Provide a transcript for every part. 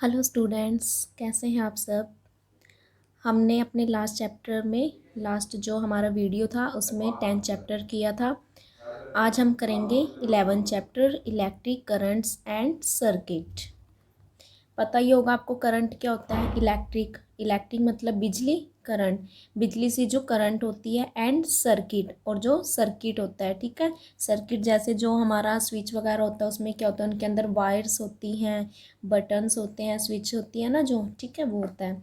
Hello students, कैसे हैं आप सब। हमने अपने लास्ट चैप्टर में जो हमारा वीडियो था उसमें 10th चैप्टर किया था। आज हम करेंगे 11th chapter electric currents and circuit. पता ही होगा आपको करंट क्या होता है। इलेक्ट्रिक मतलब बिजली, करंट बिजली से जो करंट होती है, एंड सर्किट और जो सर्किट होता है। ठीक है, सर्किट जैसे जो हमारा स्विच वगैरह होता है उसमें क्या होता है, उनके अंदर वायर्स होती हैं, बटन्स होते हैं, स्विच होती है ना जो, ठीक है, वो होता है।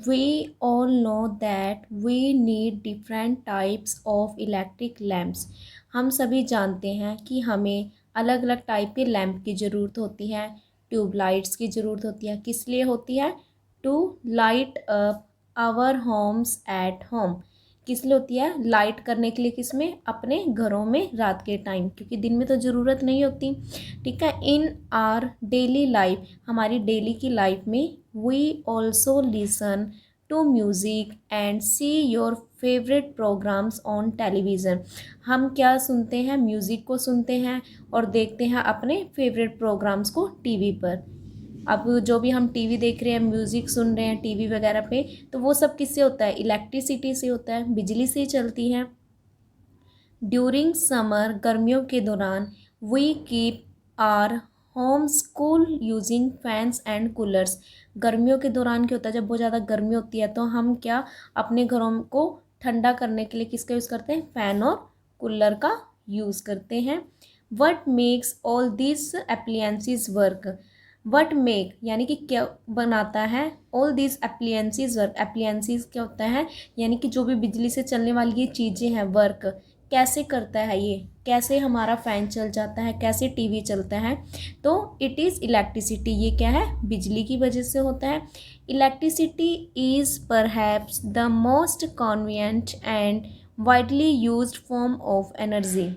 We all know that we need different types of electric lamps. हम सभी जानते हैं कि हमें अलग अलग टाइप के लैम्प की ज़रूरत होती है, ट्यूबलाइट्स की ज़रूरत होती है। किस लिए होती है? To light up our homes at home. किस लिए होती है? लाइट करने के लिए। किस में? अपने घरों में रात के टाइम, क्योंकि दिन में तो ज़रूरत नहीं होती। ठीक है, इन आर डेली लाइफ, हमारी डेली की लाइफ में we also listen to music and see your favourite programmes on television. हम क्या सुनते हैं? म्यूज़िक को सुनते हैं और देखते हैं अपने फेवरेट प्रोग्राम्स को टीवी पर। अब जो भी हम टीवी देख रहे हैं, म्यूज़िक सुन रहे हैं टीवी वगैरह पे, तो वो सब किससे होता है? इलेक्ट्रिसिटी से होता है, बिजली से ही चलती है। ड्यूरिंग समर, गर्मियों के दौरान, we keep our homes cool using fans and coolers. गर्मियों के दौरान क्या होता है? जब बहुत ज़्यादा गर्मी होती है तो हम क्या अपने घरों को ठंडा करने के लिए किसका यूज़ करते हैं? फ़ैन और कूलर का यूज़ करते हैं। What makes all this appliances work. What make यानी कि क्या बनाता है? All this appliances work. Appliances क्या होता है? यानी कि जो भी बिजली से चलने वाली ये चीज़ें हैं, वर्क कैसे करता है ये, कैसे हमारा फ़ैन चल जाता है, कैसे टीवी चलता है, तो इट इज़ इलेक्ट्रिसिटी। ये क्या है? बिजली की वजह से होता है। Electricity is perhaps the most convenient and widely used form of energy.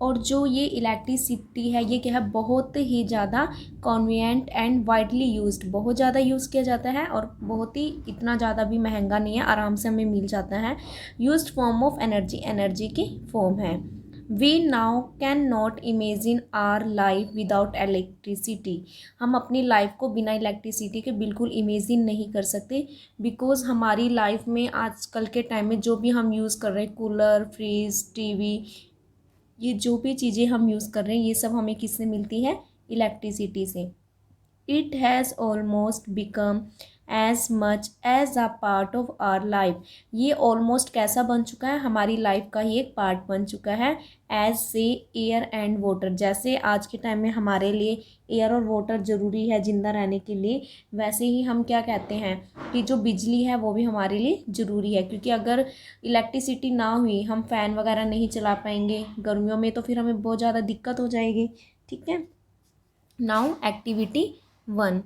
और जो ये इलेक्ट्रिसिटी है ये क्या है? बहुत ही ज़्यादा कन्वीनियंट एंड वाइडली यूज्ड, बहुत ज़्यादा यूज़ किया जाता है और बहुत ही इतना ज़्यादा भी महंगा नहीं है, आराम से हमें मिल जाता है। Used form of energy, energy की फॉर्म है। We now can not imagine our life without electricity. हम अपनी लाइफ को बिना इलेक्ट्रिसिटी के बिल्कुल इमेजिन नहीं कर सकते, बिकॉज हमारी लाइफ में आजकल के टाइम में जो भी हम यूज़ कर रहे हैं, कूलर, फ्रिज, टीवी, ये जो भी चीज़ें हम यूज़ कर रहे हैं ये सब हमें किससे मिलती है? इलेक्ट्रिसिटी से। It has almost become as much as a part of our life. ये ऑलमोस्ट कैसा बन चुका है? हमारी लाइफ का ही एक पार्ट बन चुका है। एज से एयर एंड वाटर, जैसे आज के टाइम में हमारे लिए एयर और वाटर ज़रूरी है जिंदा रहने के लिए, वैसे ही हम क्या कहते हैं कि जो बिजली है वो भी हमारे लिए ज़रूरी है। क्योंकि अगर इलेक्ट्रिसिटी ना हुई, हम फ़ैन वगैरह नहीं चला पाएंगे गर्मियों में, तो फिर हमें बहुत ज़्यादा दिक्कत हो जाएगी। ठीक है, now activity 1,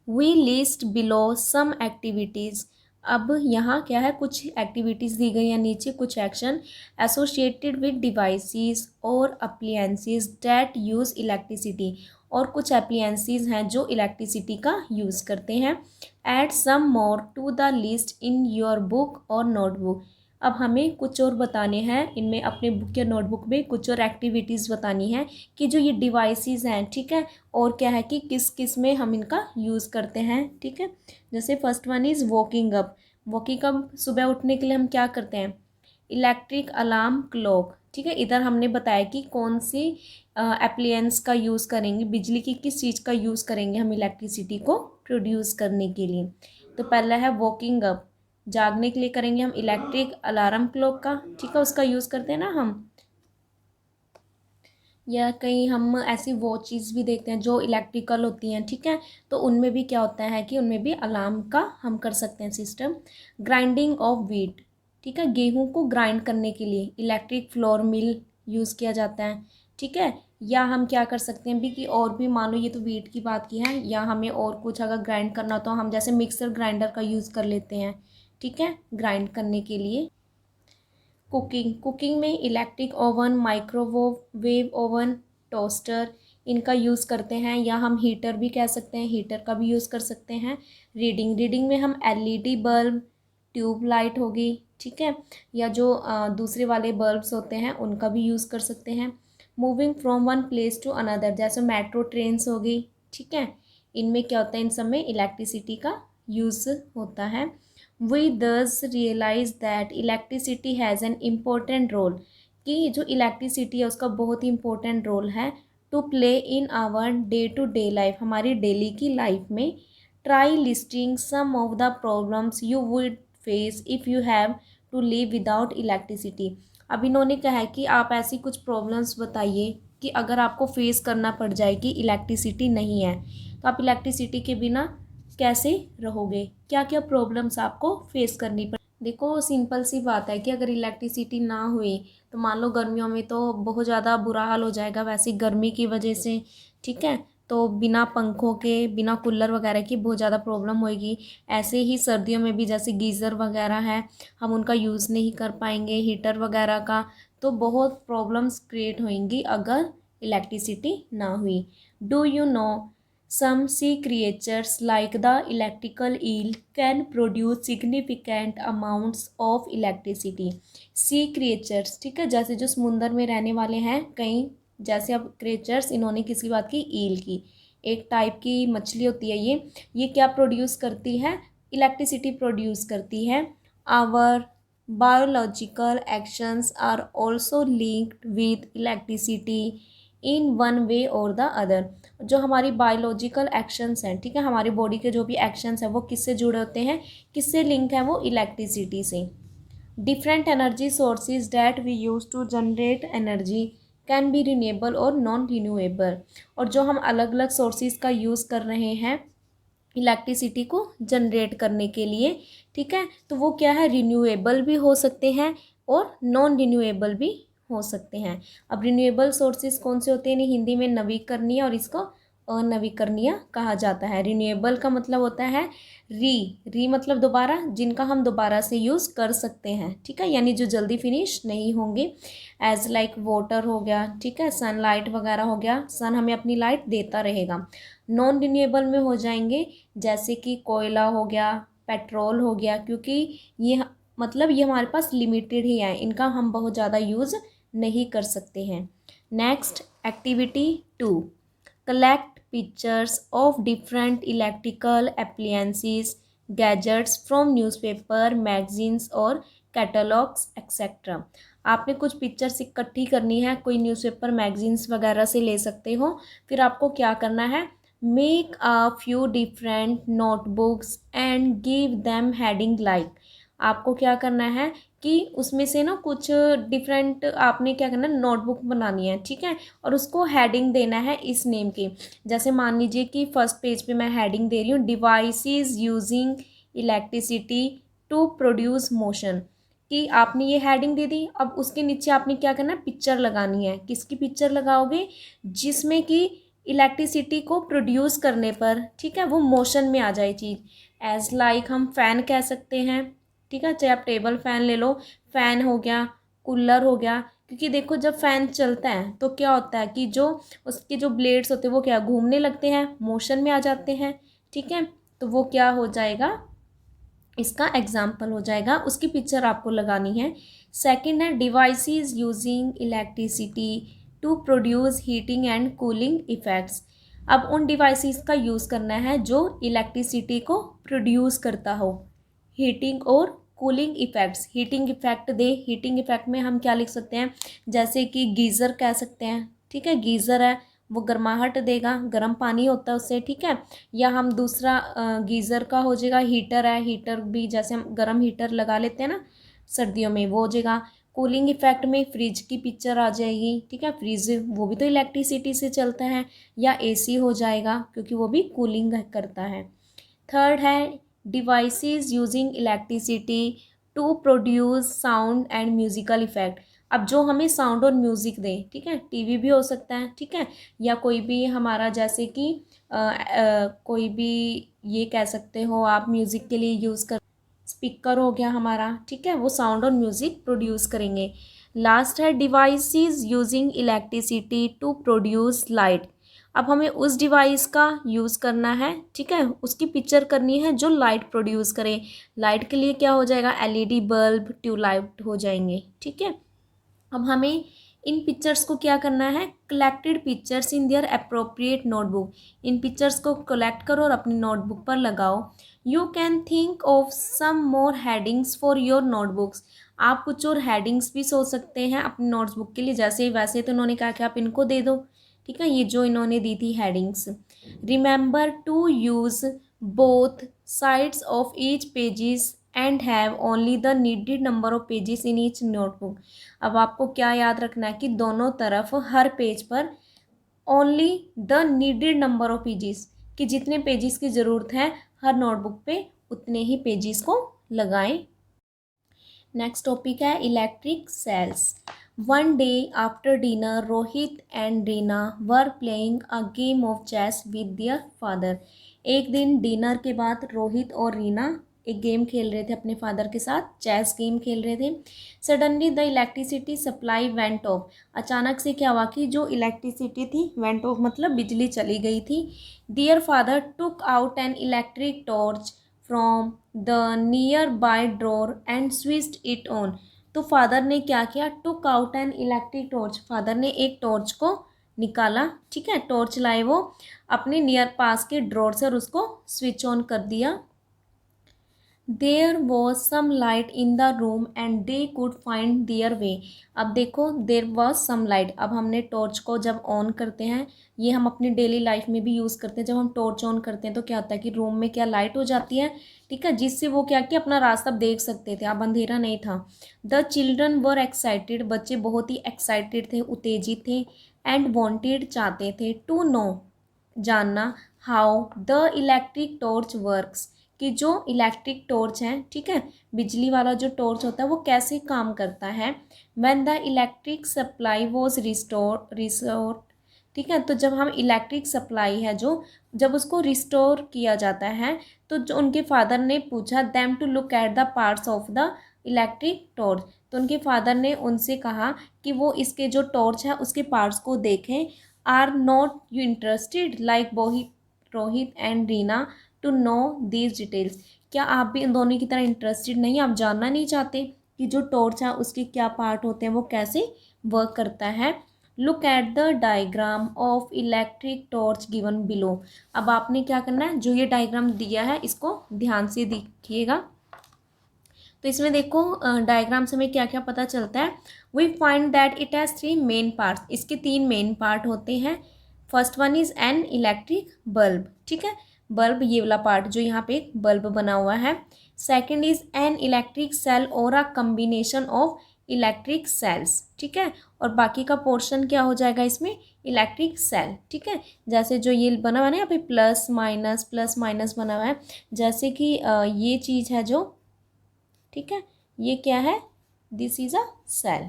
we list below some activities. अब यहाँ क्या है? कुछ एक्टिविटीज़ दी गई हैं नीचे, कुछ एक्शन एसोसिएटेड विद डिवाइसेस और अप्लायंसेस दैट यूज़ इलेक्ट्रिसिटी। और कुछ अप्लायंसेस हैं जो इलेक्ट्रिसिटी का यूज़ करते हैं। Add some more to the list in your book और नोटबुक। अब हमें कुछ और बताने हैं इनमें, अपने बुक या नोटबुक में कुछ और एक्टिविटीज़ बतानी है कि जो ये डिवाइसेस हैं, ठीक है, और क्या है कि किस किस में हम इनका यूज़ करते हैं। ठीक है, जैसे first one is walking up. Walking up सुबह उठने के लिए हम क्या करते हैं? Electric alarm clock. ठीक है, इधर हमने बताया कि कौन सी एप्लियंस का यूज़ करेंगे, बिजली की किस चीज़ का यूज़ करेंगे हम इलेक्ट्रिसिटी को प्रोड्यूस करने के लिए। तो पहला है वॉकिंग अप, जागने के लिए करेंगे हम इलेक्ट्रिक अलार्म क्लॉक का, ठीक है, उसका यूज़ करते हैं ना हम। या कहीं हम ऐसी वॉचेस भी देखते हैं जो इलेक्ट्रिकल होती हैं, ठीक है, तो उनमें भी क्या होता है कि उनमें भी अलार्म का हम कर सकते हैं सिस्टम। ग्राइंडिंग ऑफ व्हीट, ठीक है, गेहूं को ग्राइंड करने के लिए इलेक्ट्रिक फ्लोर मिल यूज़ किया जाता है। ठीक है, या हम क्या कर सकते हैं भी कि और भी, मान लो ये तो व्हीट की बात की है, या हमें और कुछ अगर ग्राइंड करना हो तो हम जैसे मिक्सर ग्राइंडर का यूज़ कर लेते हैं, ठीक है, ग्राइंड करने के लिए। कुकिंग में electric oven, microwave oven, toaster, इनका यूज़ करते हैं, या हम हीटर भी कह सकते हैं, हीटर का भी यूज़ कर सकते हैं। रीडिंग में हम एलईडी बल्ब, ट्यूब लाइट होगी, ठीक है, या जो दूसरे वाले बल्ब्स होते हैं उनका भी यूज़ कर सकते हैं। Moving from one place to another, जैसे मेट्रो ट्रेन्स होगी, ठीक है, इनमें क्या होता है, इन सब में इलेक्ट्रिसिटी का यूज़ होता है। We thus realise that electricity has an important role, कि जो इलेक्ट्रिसिटी है उसका बहुत ही इम्पोर्टेंट रोल है to play in our day to day life, हमारी डेली की लाइफ में। Try listing some of the problems you would face if you have to live without electricity. अब इन्होंने कहा है कि आप ऐसी कुछ प्रॉब्लम्स बताइए कि अगर आपको फेस करना पड़ जाएगी, इलेक्ट्रिसिटी नहीं है तो आप इलेक्ट्रिसिटी के बिना कैसे रहोगे, क्या क्या प्रॉब्लम्स आपको फेस करनी पड़। देखो सिंपल सी बात है कि अगर इलेक्ट्रिसिटी ना हुई तो मान लो गर्मियों में तो बहुत ज़्यादा बुरा हाल हो जाएगा, वैसे गर्मी की वजह से, ठीक है। तो बिना पंखों के, बिना कूलर वगैरह की बहुत ज़्यादा प्रॉब्लम होएगी। ऐसे ही सर्दियों में भी जैसे गीज़र वगैरह है, हम उनका यूज़ नहीं कर पाएंगे, हीटर वगैरह का, तो बहुत प्रॉब्लम्स क्रिएट होंगी अगर इलेक्ट्रिसिटी ना हुई। Do you no some sea creatures like the electrical eel can produce significant amounts of electricity। sea creatures, ठीक है, जैसे जो समुंदर में रहने वाले हैं कई, जैसे अब क्रिएचर्स इन्होंने किसी बात की, ईल की, एक टाइप की मछली होती है ये क्या प्रोड्यूस करती है, इलेक्ट्रिसिटी प्रोड्यूस करती है। Our biological actions are also linked with electricity in one way or the other. जो हमारी बायोलॉजिकल एक्शंस हैं, ठीक है, हमारी बॉडी के जो भी एक्शंस हैं वो किससे जुड़े होते हैं, किससे लिंक है, वो इलेक्ट्रिसिटी से। Different energy sources that we use to generate energy can be renewable or non renewable. और जो हम अलग अलग सोर्सेज का यूज़ कर रहे हैं इलेक्ट्रिसिटी को जनरेट करने के लिए, ठीक है, तो वो क्या है, रिन्यूएबल भी हो सकते हैं और नॉन रिन्यूएबल भी हो सकते हैं। अब रिन्यूएबल सोर्सेज कौन से होते हैं, इन्हें हिंदी में नवीकरणीय और इसको अनवीकरणीय कहा जाता है। रिन्यूएबल का मतलब होता है री मतलब दोबारा, जिनका हम दोबारा से यूज़ कर सकते हैं, ठीक है, यानी जो जल्दी फिनिश नहीं होंगे। एज लाइक वाटर हो गया, ठीक है, सनलाइट वगैरह हो गया, सन हमें अपनी लाइट देता रहेगा। नॉन रिन्यूएबल में हो जाएंगे जैसे कि कोयला हो गया, पेट्रोल हो गया, क्योंकि ये मतलब ये हमारे पास लिमिटेड ही है, इनका हम बहुत ज़्यादा यूज़ नहीं कर सकते हैं। Next activity 2, collect pictures of different electrical appliances gadgets from newspaper, magazines और कैटलॉग्स एक्सेट्रा। आपने कुछ पिक्चर्स इकट्ठी करनी है, कोई न्यूज़पेपर मैगजीन्स वगैरह से ले सकते हो। फिर आपको क्या करना है, make a few different notebooks and give them heading like. आपको क्या करना है कि उसमें से ना कुछ डिफरेंट आपने क्या करना है, नोटबुक बनानी है, ठीक है, और उसको हेडिंग देना है इस नेम की। जैसे मान लीजिए कि फर्स्ट पेज पे मैं हेडिंग दे रही हूँ, devices using electricity to produce motion, कि आपने ये हेडिंग दे दी। अब उसके नीचे आपने क्या करना है, पिक्चर लगानी है। किसकी पिक्चर लगाओगे, जिसमें कि इलेक्ट्रिसिटी को प्रोड्यूस करने पर, ठीक है, वो मोशन में आ जाए चीज़। एज लाइक हम फ़ैन कह सकते हैं, ठीक है, चाहे आप टेबल फ़ैन ले लो, फ़ैन हो गया, कूलर हो गया, क्योंकि देखो जब फ़ैन चलता है तो क्या होता है कि जो उसके जो ब्लेड्स होते हैं वो क्या घूमने लगते हैं, मोशन में आ जाते हैं, ठीक है, तो वो क्या हो जाएगा, इसका एग्जाम्पल हो जाएगा, उसकी पिक्चर आपको लगानी है। सेकंड है devices using electricity to produce heating and cooling effects. अब उन डिवाइसेस का यूज़ करना है जो इलेक्ट्रिसिटी को प्रोड्यूस करता हो, हीटिंग और कूलिंग इफ़ेक्ट्स। हीटिंग इफ़ेक्ट दे, हीटिंग इफ़ेक्ट में हम क्या लिख सकते हैं, जैसे कि गीज़र कह सकते हैं, ठीक है, गीज़र है वो गर्माहट देगा, गर्म पानी होता है उससे, ठीक है। या हम दूसरा गीज़र का हो जाएगा, हीटर है, हीटर भी जैसे हम गर्म हीटर लगा लेते हैं ना सर्दियों में, वो हो जाएगा। कूलिंग इफ़ेक्ट में फ्रिज की पिक्चर आ जाएगी, ठीक है, फ्रिज वो भी तो इलेक्ट्रिसिटी से चलता है। या एसी हो जाएगा क्योंकि वो भी कूलिंग करता है। थर्ड है devices using electricity to produce sound and musical effect. अब जो हमें साउंड और म्यूज़िक दे, ठीक है, टीवी भी हो सकता है, ठीक है, या कोई भी हमारा जैसे कि कोई भी ये कह सकते हो आप म्यूज़िक के लिए यूज़ कर, स्पीकर हो गया हमारा, ठीक है, वो साउंड और म्यूज़िक प्रोड्यूस करेंगे। लास्ट है devices using electricity to produce light. अब हमें उस डिवाइस का यूज़ करना है, ठीक है, उसकी पिक्चर करनी है जो लाइट प्रोड्यूस करे। लाइट के लिए क्या हो जाएगा, एलईडी बल्ब, ट्यूबलाइट हो जाएंगे, ठीक है। अब हमें इन पिक्चर्स को क्या करना है, collected pictures in their appropriate notebook, इन पिक्चर्स को कलेक्ट करो और अपनी नोटबुक पर लगाओ। You can think of some more headings for your notebooks, आप कुछ और हेडिंग्स भी सोच सकते हैं अपनी नोटबुक के लिए, जैसे वैसे तो उन्होंने कहा कि आप इनको दे दो, ठीक है, ये जो इन्होंने दी थी headings. Remember to use both sides of each pages and have only the needed number of pages in each notebook. अब आपको क्या याद रखना है कि दोनों तरफ हर पेज पर only the needed number of pages, कि जितने पेजेस की ज़रूरत है हर नोटबुक पे उतने ही पेजेस को लगाएं। नेक्स्ट टॉपिक है electric cells. One day after dinner Rohit and Reena were playing a game of chess with their father. एक दिन डिनर के बाद रोहित और रीना एक गेम खेल रहे थे अपने फादर के साथ, चेस गेम खेल रहे थे। Suddenly the electricity supply went of, अचानक से क्या हुआ कि जो इलेक्ट्रिसिटी थी वेंट ऑफ मतलब बिजली चली गई थी। Their father took out an electric torch from the near by drawer and switched it on. तो फादर ने क्या किया, took out an electric torch, father ने एक टॉर्च को निकाला, ठीक है, टॉर्च लाए वो अपने नियर पास के ड्रॉर से और उसको स्विच ऑन कर दिया। There was some light in the room and they could find their way. अब देखो देयर वॉज सम लाइट, अब हमने टॉर्च को जब ऑन करते हैं, ये हम अपनी डेली लाइफ में भी यूज़ करते हैं, जब हम टॉर्च ऑन करते हैं तो क्या होता है कि रूम में क्या लाइट हो जाती है, ठीक है, जिससे वो क्या कि अपना रास्ता देख सकते थे, अब अंधेरा नहीं था। द चिल्ड्रन वर एक्साइटेड, बच्चे बहुत ही एक्साइटेड थे, उत्तेजित थे। एंड वॉन्टेड, चाहते थे, टू नो, जानना, how the electric torch works, कि जो इलेक्ट्रिक टॉर्च है, ठीक है, बिजली वाला जो टॉर्च होता है वो कैसे काम करता है। When the electric supply was restore, ठीक है, तो जब हम इलेक्ट्रिक सप्लाई है जो, जब उसको रिस्टोर किया जाता है, तो जो उनके फादर ने पूछा them to look at the parts of the electric torch, तो उनके फादर ने उनसे कहा कि वो इसके जो टॉर्च है उसके पार्ट्स को देखें। Are not you interested like Rohit and Reena to know these details, क्या आप भी इन दोनों की तरह इंटरेस्टेड नहीं, आप जानना नहीं चाहते कि जो टॉर्च है उसके क्या पार्ट होते हैं, वो कैसे वर्क करता है। Look at the diagram of electric torch given below, अब आपने क्या करना है, जो ये डायग्राम दिया है इसको ध्यान से देखिएगा। तो इसमें देखो डायग्राम से हमें क्या क्या पता चलता है। We find that it has three main parts, इसके तीन मेन पार्ट होते हैं। First one is an electric bulb, ठीक है, बल्ब ये वाला पार्ट जो यहाँ पे एक बल्ब बना हुआ है। Second is an electric cell और a combination of electric cells, ठीक है, और बाकी का पोर्शन क्या हो जाएगा इसमें, इलेक्ट्रिक सेल, ठीक है। जैसे जो ये बना हुआ है ना यहाँ पे प्लस माइनस बना हुआ है, जैसे कि ये चीज़ है जो, ठीक है, ये क्या है, दिस इज़ अ सेल,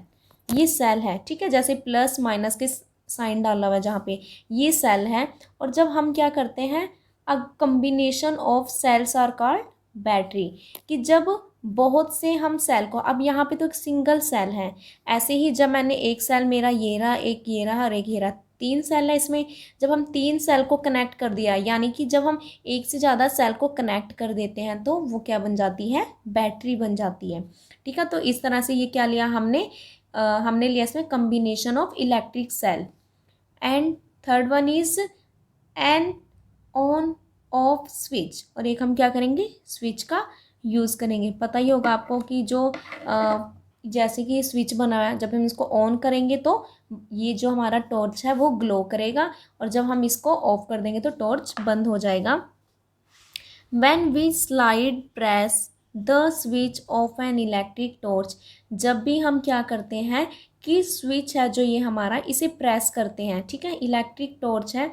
ये सेल है, ठीक है, जैसे प्लस माइनस के साइन डाला हुआ है जहाँ पे, ये सेल है। और जब हम क्या करते हैं, a combination of cells are called battery, कि जब बहुत से हम सेल को, अब यहाँ पे तो एक सिंगल सेल है, ऐसे ही जब मैंने एक सेल मेरा ये रहा, एक ये रहा और एक ये रहा, तीन सेल है इसमें, जब हम तीन सेल को कनेक्ट कर दिया, यानी कि जब हम एक से ज़्यादा सेल को कनेक्ट कर देते हैं तो वो क्या बन जाती है, बैटरी बन जाती है, ठीक है। तो इस तरह से ये क्या लिया हमने, हमने लिया इसमें combination of electric cell. And third one is an on off switch, और एक हम क्या करेंगे, स्विच का यूज़ करेंगे। पता ही होगा आपको कि जो जैसे कि स्विच बना हुआ है, जब हम इसको ऑन करेंगे तो ये जो हमारा टॉर्च है वो ग्लो करेगा, और जब हम इसको ऑफ कर देंगे तो टॉर्च बंद हो जाएगा। When we slide press the switch of an electric torch, जब भी हम क्या करते हैं कि स्विच है जो ये हमारा, इसे प्रेस करते हैं, ठीक है, इलेक्ट्रिक टॉर्च है,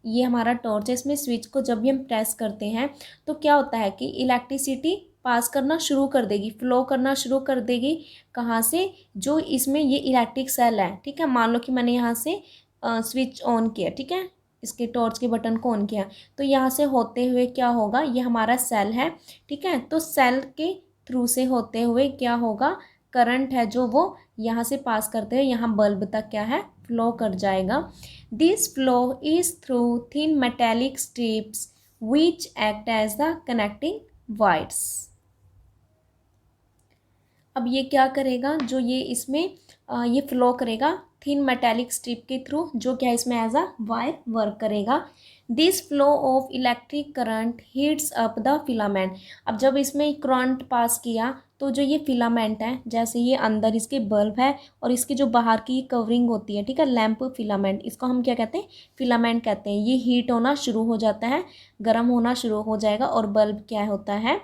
ये हमारा टॉर्च है, इसमें स्विच को जब भी हम प्रेस करते हैं तो क्या होता है कि इलेक्ट्रिसिटी पास करना शुरू कर देगी, फ्लो करना शुरू कर देगी, कहाँ से, जो इसमें ये इलेक्ट्रिक सेल है, ठीक है, मान लो कि मैंने यहाँ से स्विच ऑन किया, ठीक है, इसके टॉर्च के बटन को ऑन किया, तो यहाँ से होते हुए क्या होगा, ये हमारा सेल है, ठीक है, तो सेल के थ्रू से होते हुए क्या होगा, करंट है जो वो यहाँ से पास करते हुए यहाँ बल्ब तक क्या है, फ्लो कर जाएगा। This flow is through thin metallic strips which act as the connecting wires. अब ये क्या करेगा, जो ये इसमें ये फ्लो करेगा थिन मेटेलिक स्ट्रिप के थ्रू, जो क्या इसमें एज अ वायर वर्क करेगा। This flow of electric current heats up the filament. अब जब इसमें करंट पास किया तो जो ये फिलामेंट है, जैसे ये अंदर इसके बल्ब है और इसकी जो बाहर की कवरिंग होती है, ठीक है, लैंप फिलामेंट, इसको हम क्या कहते हैं, फिलामेंट कहते हैं। ये हीट होना शुरू हो जाता है, गर्म होना शुरू हो जाएगा और बल्ब क्या होता है,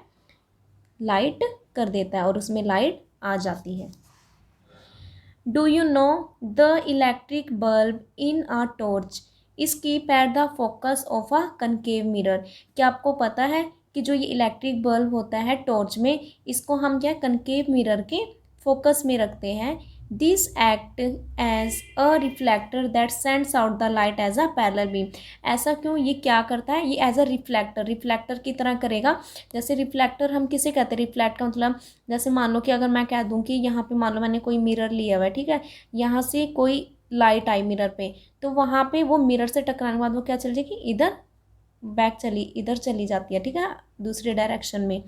लाइट कर देता है और उसमें लाइट आ जाती है। Do you know the electric bulb in a torch is keep at the focus of a concave mirror. क्या आपको पता है कि जो ये इलेक्ट्रिक बल्ब होता है टॉर्च में, इसको हम क्या कनकेव मिरर के फोकस में रखते हैं। This act as a reflector that sends out the light as a parallel beam. ऐसा क्यों, ये क्या करता है, ये एज अ रिफ्लेक्टर की तरह करेगा। जैसे रिफ्लेक्टर हम किसे कहते हैं, रिफ्लेक्ट का मतलब जैसे मान लो कि अगर मैं कह दूं कि यहाँ पे मान लो मैंने कोई मिरर लिया हुआ है, ठीक है, यहाँ से कोई लाइट आई मिरर पे, तो वहाँ पे वो मिरर से टकराने के बाद वो क्या चल जाएगी, इधर इधर चली जाती है, ठीक है, दूसरे डायरेक्शन में।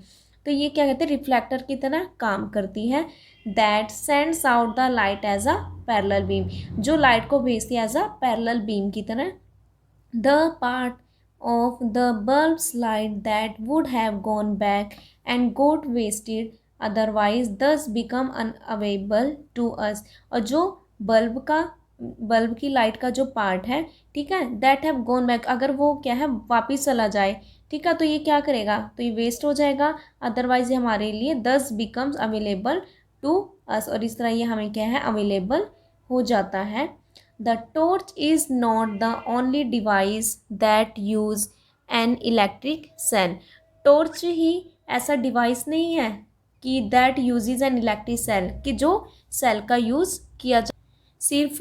तो ये क्या कहते हैं, रिफ्लेक्टर की तरह काम करती है। That sends out the light as a parallel beam, जो लाइट को भेजती है एज अ पैरेलल बीम की तरह। The part of the bulb's light that would have gone back and got wasted otherwise thus become unavailable to us। और जो bulb की light का जो पार्ट है, ठीक है, दैट हैव गॉन बैक, अगर वो क्या है वापिस चला जाए, ठीक है, तो ये क्या करेगा, तो ये वेस्ट हो जाएगा, अदरवाइज ये हमारे लिए दस बिकम्स अवेलेबल टू अस, और इस तरह ये हमें क्या है अवेलेबल हो जाता है। The torch is not the only device that use an electric cell। Torch ही ऐसा डिवाइस नहीं है कि that uses an electric cell, कि जो सेल का यूज़ किया जा, सिर्फ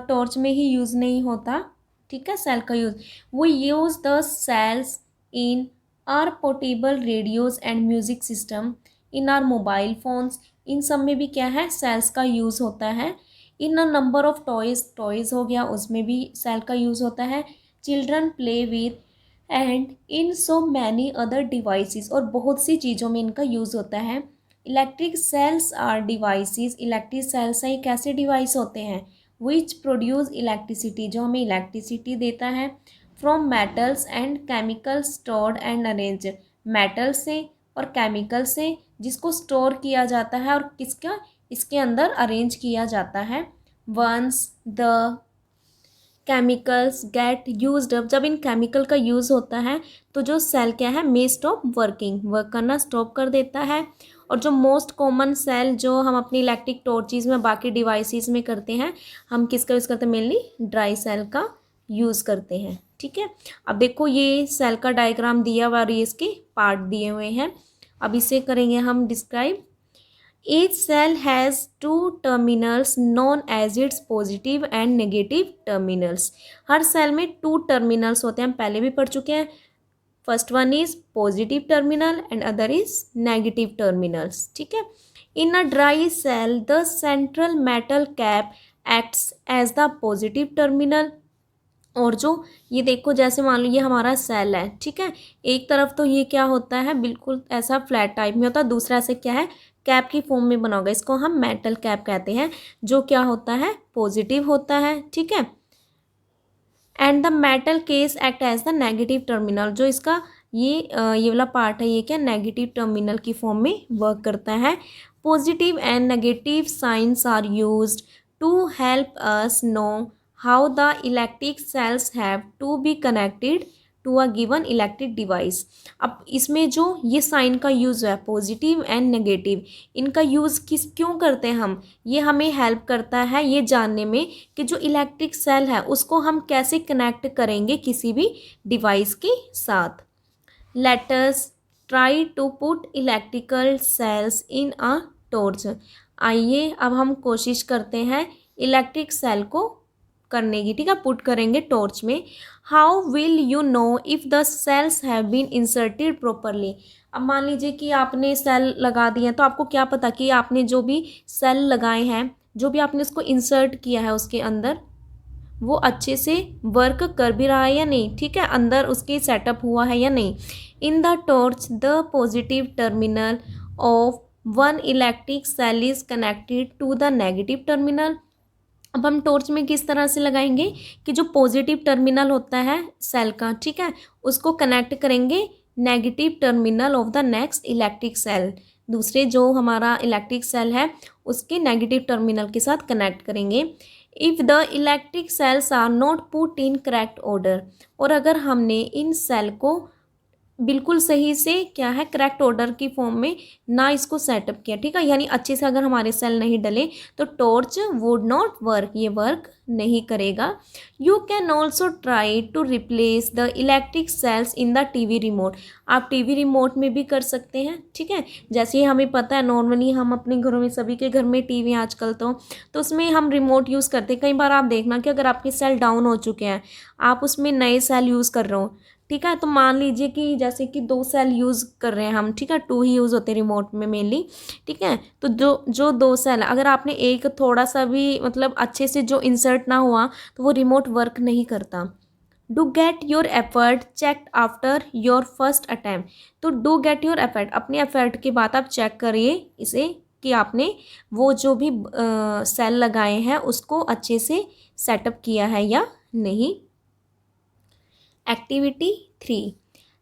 टॉर्च में ही यूज़ नहीं होता, ठीक है, सेल का use, we use the cells in our portable radios and music system, in our mobile phones, इन सब में भी क्या है सेल्स का यूज़ होता है। In a number of toys हो गया, उसमें भी सेल का यूज़ होता है। Children play with and in so many other devices, और बहुत सी चीज़ों में इनका यूज़ होता है। Electric cells are devices, electric cells एक ऐसे डिवाइस होते हैं विच प्रोड्यूस इलेक्ट्रिसिटी, जो हमें इलेक्ट्रिसिटी देता है। From metals and chemicals stored and arrange, metal से और केमिकल से जिसको स्टोर किया जाता है और किसका इसके अंदर अरेंज किया जाता है। Once the chemicals get used up, जब इन केमिकल का यूज़ होता है तो जो सेल क्या है मे स्टॉप वर्क करना स्टॉप कर देता है। और जो मोस्ट कॉमन सेल जो हम अपनी इलेक्ट्रिक टॉर्चेस में बाकी डिवाइसेस में करते हैं, हम किसका यूज़ करते हैं, मेनली ड्राई सेल का यूज़ करते हैं, ठीक है। अब देखो ये सेल का डायग्राम दिया हुआ और ये इसके पार्ट दिए हुए हैं। अब इसे करेंगे हम describe. Each cell has two terminals known as its positive and negative terminals। हर सेल में टू टर्मिनल्स होते हैं, हम पहले भी पढ़ चुके हैं। First one is positive terminal and other is negative terminals, ठीक है। In a dry cell the central metal cap acts as the positive terminal. और जो ये देखो जैसे मान लो ये हमारा सेल है, ठीक है, एक तरफ तो ये क्या होता है बिल्कुल ऐसा फ्लैट टाइप में होता है, दूसरा ऐसे क्या है कैप की फॉर्म में बना होगा, इसको हम मेटल कैप कहते हैं, जो क्या होता है पॉजिटिव होता है, ठीक है। And the metal case act as the negative terminal, जो इसका ये वाला पार्ट है ये क्या नेगेटिव टर्मिनल की फॉर्म में वर्क करता है। Positive and negative signs are used to help us know how the electric cells have to be connected to a given electric device. अब इसमें जो ये साइन का यूज़ है पॉजिटिव एंड नेगेटिव, इनका यूज़ क्यों करते हैं हम, ये हमें हेल्प करता है ये जानने में कि जो इलेक्ट्रिक सेल है उसको हम कैसे कनेक्ट करेंगे किसी भी डिवाइस के साथ। Let us try to put electrical cells in a torch. आइए अब हम कोशिश करते हैं इलेक्ट्रिक सेल को करने की, ठीक है, पुट करेंगे टॉर्च में। How will you know if the cells have been inserted properly. अब मान लीजिए कि आपने सेल लगा दिए हैं, तो आपको क्या पता कि आपने जो भी सेल लगाए हैं, जो भी आपने उसको इंसर्ट किया है उसके अंदर, वो अच्छे से वर्क कर भी रहा है या नहीं, ठीक है, अंदर उसके सेटअप हुआ है या नहीं। In the torch the positive terminal of one electric cell is connected to the negative terminal. अब हम टॉर्च में किस तरह से लगाएंगे कि जो पॉजिटिव टर्मिनल होता है सेल का, ठीक है, उसको कनेक्ट करेंगे negative terminal of the next electric cell, दूसरे जो हमारा इलेक्ट्रिक सेल है उसके नेगेटिव टर्मिनल के साथ कनेक्ट करेंगे। If the electric cells are not put in correct order, और अगर हमने इन सेल को बिल्कुल सही से क्या है करेक्ट ऑर्डर की फॉर्म में ना इसको सेटअप किया, ठीक है, यानी अच्छे से अगर हमारे सेल नहीं डले तो टॉर्च वुड नॉट वर्क, ये वर्क नहीं करेगा। You can also try to replace the electric cells in the TV remote, आप टीवी रिमोट में भी कर सकते हैं, ठीक है। जैसे हमें पता है नॉर्मली हम अपने घरों में, सभी के घर में टीवी आजकल तो उसमें हम रिमोट यूज़ करते हैं। कई बार आप देखना कि अगर आपके सेल डाउन हो चुके हैं, आप उसमें नए सेल यूज़ कर रहे हो, ठीक है, तो मान लीजिए कि जैसे कि 2 सेल यूज़ कर रहे हैं हम, ठीक है, 2 ही यूज़ होते हैं रिमोट में मेनली, ठीक है, तो जो 2 सेल अगर आपने एक थोड़ा सा भी मतलब अच्छे से जो इंसर्ट ना हुआ तो वो रिमोट वर्क नहीं करता। Do get your effort checked after your first attempt, तो डू गेट योर एफर्ट, अपने एफर्ट के बाद आप चेक करिए इसे कि आपने वो जो भी सेल लगाए हैं उसको अच्छे से सेटअप किया है या नहीं। Activity 3.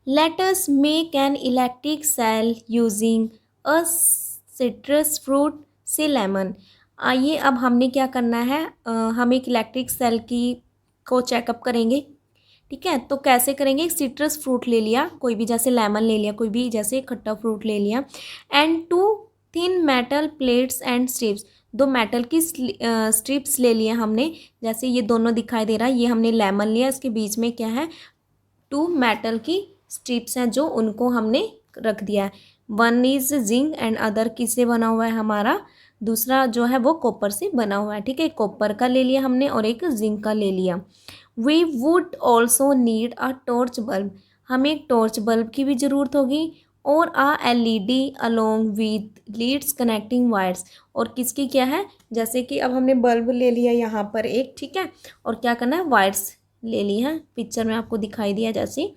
Let us make an electric cell using a citrus fruit से लेमन। आइए अब हमने क्या करना है, हम एक इलेक्ट्रिक सेल को चेकअप करेंगे, ठीक है, तो कैसे करेंगे, एक सिट्रस फ्रूट ले लिया कोई भी, जैसे लेमन ले लिया कोई भी, जैसे खट्टा फ्रूट ले लिया, and 2 thin metal plates and strips, 2 metal की स्ट्रिप्स ले लिया हमने, जैसे ये दोनों दिखाई दे रहा है, ये हमने लेमन लिया, इसके बीच में क्या है 2 मेटल की स्ट्रिप्स हैं जो उनको हमने रख दिया है। One is zinc and other किससे बना हुआ है हमारा, दूसरा जो है वो कॉपर से बना हुआ है, ठीक है, कॉपर का ले लिया हमने और एक जिंक का ले लिया। We would also need a torch bulb, हमें एक टॉर्च बल्ब की भी ज़रूरत होगी, और LED along with leads connecting wires, और किसकी क्या है, जैसे कि अब हमने बल्ब ले लिया यहाँ पर एक, ठीक है, और क्या करना है वायर्स ले ली है, पिक्चर में आपको दिखाई दिया जैसे।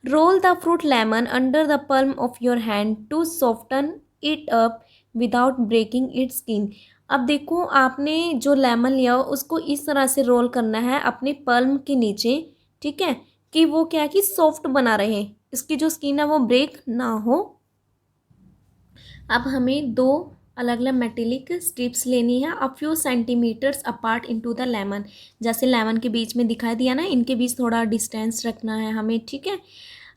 Roll the fruit lemon under the palm of your hand to soften it up without breaking its skin. अब देखो आपने जो लेमन लिया उसको इस तरह से रोल करना है अपने पल्म के नीचे, ठीक है, कि वो क्या कि सॉफ्ट बना रहे, इसकी जो स्किन है वो ब्रेक ना हो। अब हमें 2 अलग अलग मेटेलिक स्ट्रिप्स लेनी है, a few centimetres apart into the lemon, जैसे लेमन के बीच में दिखाई दिया ना, इनके बीच थोड़ा डिस्टेंस रखना है हमें, ठीक है।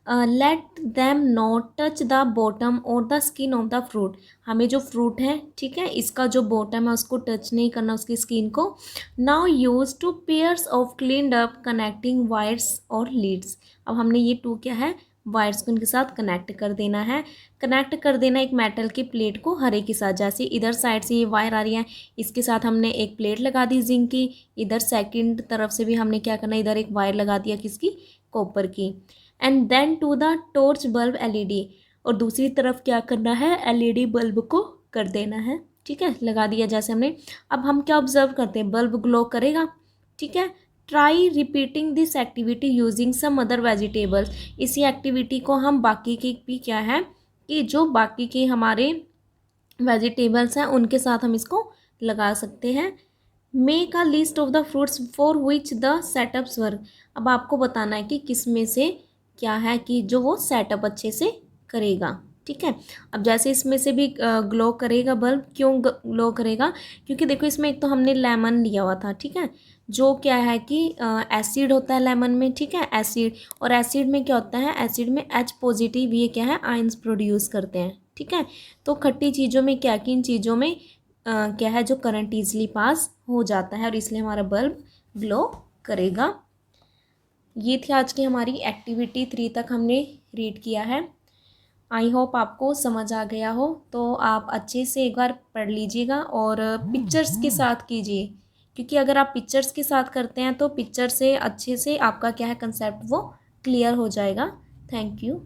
Let them not touch the bottom और the skin of the fruit, हमें जो फ्रूट है, ठीक है, इसका जो बॉटम है उसको टच नहीं करना, उसकी स्किन को। Now use 2 pairs of cleaned up connecting wires और लीड्स, अब हमने ये 2 क्या है वायर्स को इनके साथ कनेक्ट कर देना है, कनेक्ट कर देना एक मेटल की प्लेट को हरे के साथ, जैसे इधर साइड से ये वायर आ रही है इसके साथ हमने एक प्लेट लगा दी जिंक की, इधर सेकंड तरफ से भी हमने क्या करना, इधर एक वायर लगा दिया किसकी, कॉपर की। And then to the torch bulb LED, और दूसरी तरफ क्या करना है LED बल्ब को कर देना है, ठीक है, लगा दिया जैसे हमने। अब हम क्या ऑब्जर्व करते हैं, बल्ब ग्लो करेगा, ठीक है। Try repeating this activity using some other vegetables, इसी एक्टिविटी को हम बाकी के भी क्या है कि जो बाकी के हमारे वेजिटेबल्स हैं उनके साथ हम इसको लगा सकते हैं। Make a list of the fruits for which the setups work, अब आपको बताना है कि किस में से क्या है कि जो वो सेटअप अच्छे से करेगा, ठीक है। अब जैसे इसमें से भी ग्लो करेगा बल्ब, क्यों ग्लो करेगा, क्योंकि देखो इसमें एक तो हमने लेमन लिया हुआ था, ठीक है, जो क्या है कि एसिड होता है लेमन में, ठीक है, एसिड, और एसिड में क्या होता है, एसिड में H पॉजिटिव ये क्या है आयंस प्रोड्यूस करते हैं, ठीक है। तो खट्टी चीज़ों में क्या कि इन चीज़ों में क्या है जो करंट ईजिली पास हो जाता है और इसलिए हमारा बल्ब ग्लो करेगा। ये थी आज की हमारी एक्टिविटी 3 तक हमने रीड किया है। आई होप आपको समझ आ गया हो, तो आप अच्छे से एक बार पढ़ लीजिएगा और पिक्चर्स के साथ कीजिए, क्योंकि अगर आप पिक्चर्स के साथ करते हैं तो पिक्चर से अच्छे से आपका क्या है कंसेप्ट वो क्लियर हो जाएगा। Thank you.